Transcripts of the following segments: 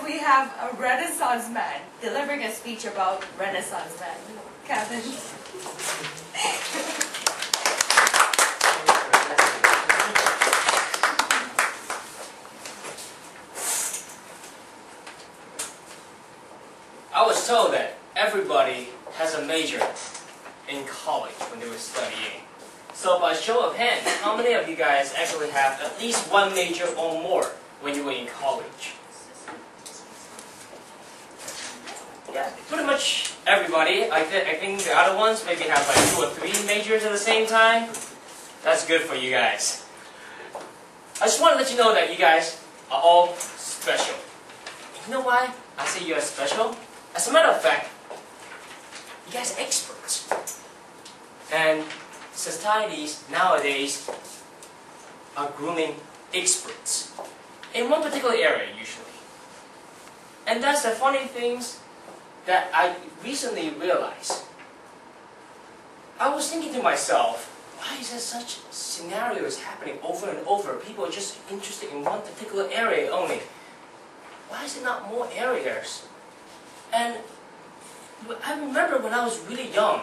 we have a Renaissance man delivering a speech about Renaissance men. Cavan. I was told that everybody has a major in college when they were studying. So by show of hands, how many of you guys actually have at least one major or more when you were in college? Yeah, pretty much everybody. I think the other ones maybe have like 2 or 3 majors at the same time. That's good for you guys. I just want to let you know that you guys are all special. You know why I say you are special? As a matter of fact, you guys are experts. And societies nowadays are grooming experts in one particular area usually. And that's the funny things that I recently realized. I was thinking to myself, why is there such scenarios happening over and over? People are just interested in one particular area only. Why is it not more areas? And I remember when I was really young,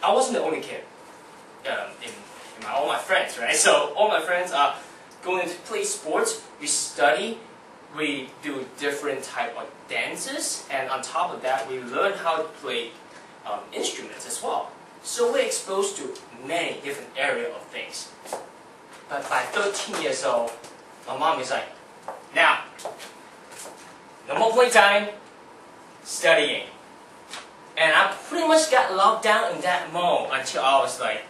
I wasn't the only kid in all my friends, right? So all my friends are going to play sports, we study, we do different type of dances, and on top of that, we learn how to play instruments as well. So we're exposed to many different areas of things. But by 13 years old, my mom is like, now, no more playtime, studying. And I pretty much got locked down in that mode until I was like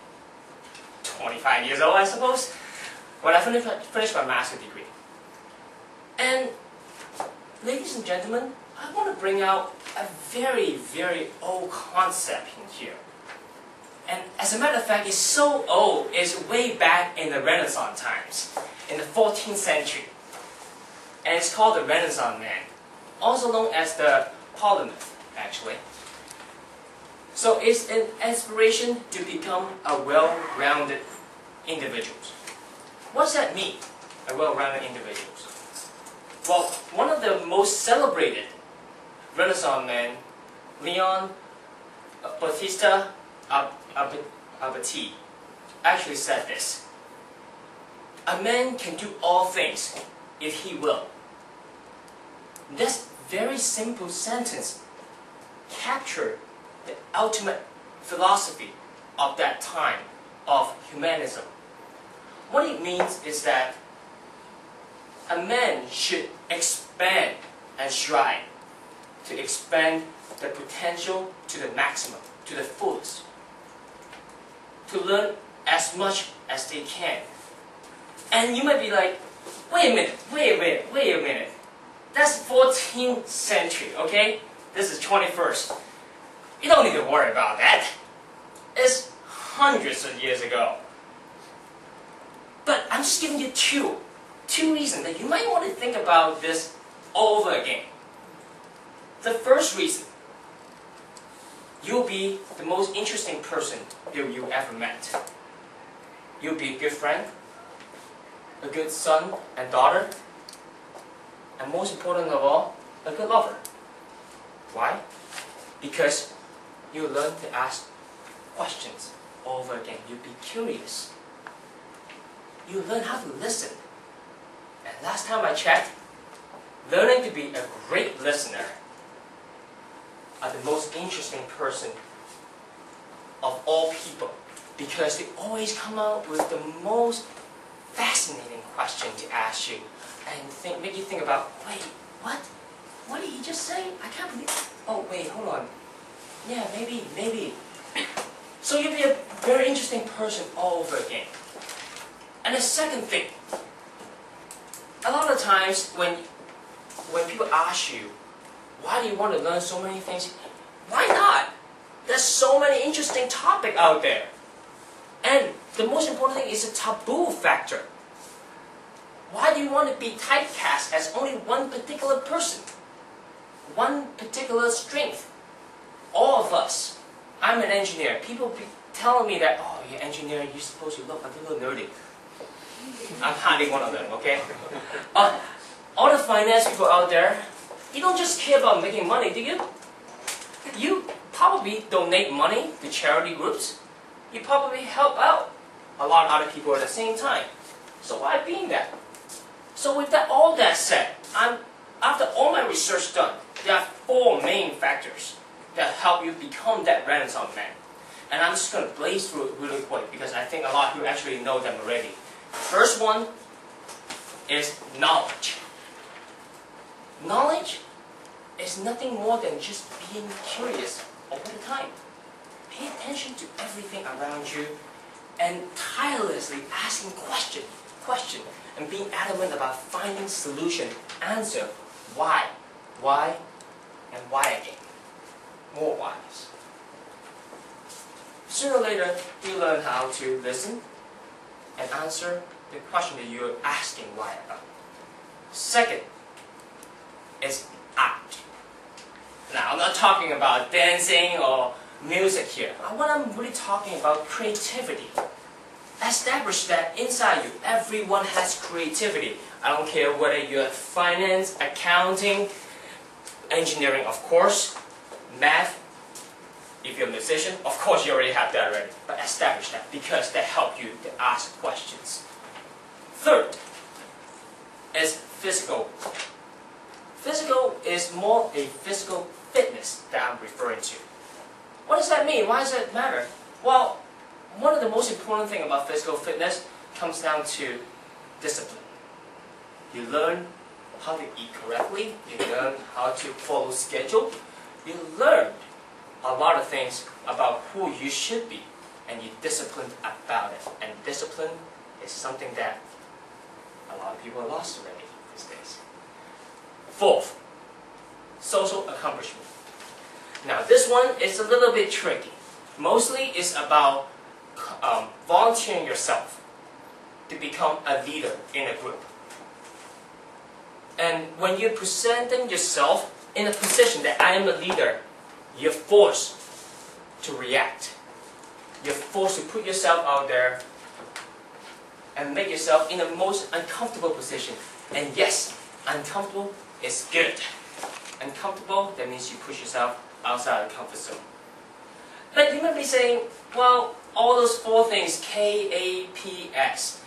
25 years old, I suppose, when I finished my master's degree. And ladies and gentlemen, I want to bring out a very, very old concept in here. And as a matter of fact, it's so old, it's way back in the Renaissance times, in the 14th century. And it's called the Renaissance man, also known as the polymath, actually. So it's an inspiration to become a well-rounded individual. What does that mean, a well-rounded individual? Well, one of the most celebrated Renaissance men, Leon Battista Alberti, actually said this: a man can do all things if he will. This very simple sentence captured the ultimate philosophy of that time of humanism. What it means is that a man should expand and strive to expand the potential to the maximum, to the fullest, to learn as much as they can. And you might be like, wait a minute. That's 14th century, okay? This is 21st. You don't need to worry about that. It's hundreds of years ago. But I'm just giving you two reasons that you might want to think about this over again. The first reason, you'll be the most interesting person that you ever met. You'll be a good friend, a good son and daughter, and most important of all, a good lover. Why? Because you learn to ask questions over again. You'll be curious. You learn how to listen. And last time I checked, learning to be a great listener are the most interesting person of all people, because they always come out with the most fascinating question to ask you and make you think about, wait, what? What did he just say? I can't believe. Oh wait, hold on. Yeah, maybe. So you'll be a very interesting person all over again. And the second thing, a lot of times when people ask you, why do you want to learn so many things? Why not? There's so many interesting topics out there. And the most important thing is the taboo factor. Why do you want to be typecast as only one particular person? One particular strength? All of us. I'm an engineer. People be telling me that, oh, you're an engineer, you're supposed to look a little nerdy. I'm hardly one of them, okay? All the finance people out there, you don't just care about making money, do you? You probably donate money to charity groups. You probably help out a lot of other people at the same time. So why being that? So with that, all that said, after all my research done, there are 4 main factors that help you become that Renaissance man. And I'm just going to blaze through it really quick because I think a lot of you actually know them already. First one is knowledge. Knowledge is nothing more than just being curious all the time. Pay attention to everything around you and tirelessly asking question, and being adamant about finding solution, answer, why, and why again. More whys. Sooner or later, you learn how to listen and answer the question that you're asking why about. Second is art. Now, I'm not talking about dancing or music here. What I'm really talking about creativity. Establish that inside you, everyone has creativity. I don't care whether you're finance, accounting, engineering, of course, math. If you're a musician, of course you already have that already. But establish that because they help you to ask questions. Third is physical. Physical is more a physical fitness that I'm referring to. What does that mean? Why does that matter? Well, one of the most important things about physical fitness comes down to discipline. You learn how to eat correctly, you learn how to follow schedule, you learn a lot of things about who you should be, and you're disciplined about it. And discipline is something that a lot of people are lost already these days. Fourth, social accomplishment. Now this one is a little bit tricky. Mostly it's about volunteering yourself to become a leader in a group. And when you're presenting yourself in a position that I am a leader, you're forced to react. You're forced to put yourself out there and make yourself in the most uncomfortable position. And yes, uncomfortable is good. Uncomfortable, that means you push yourself outside the comfort zone. But you might be saying, well, all those 4 things, KAPS,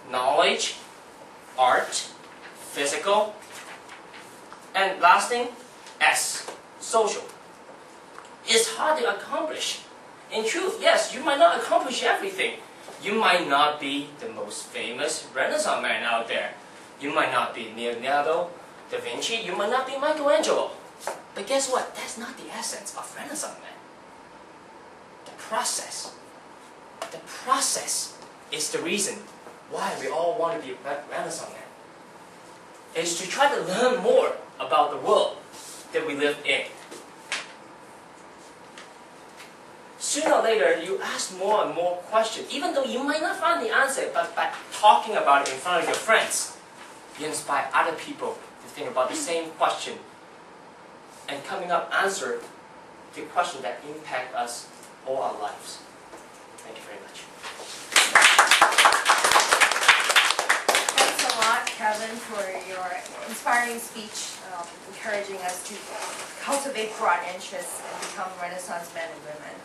knowledge, art, physical, and last thing, S, social. It's hard to accomplish. In truth, yes, you might not accomplish everything. You might not be the most famous Renaissance man out there. You might not be Leonardo da Vinci. You might not be Michelangelo. But guess what? That's not the essence of Renaissance man. The process. The process is the reason why we all want to be Renaissance man. It's to try to learn more about the world that we live in. Sooner or later, you ask more and more questions, even though you might not find the answer, but by talking about it in front of your friends, you inspire other people to think about the same question and coming up answer to questions that impact us all our lives. Thank you very much. Thanks a lot, Cavan, for your inspiring speech, encouraging us to cultivate broad interests and become Renaissance men and women.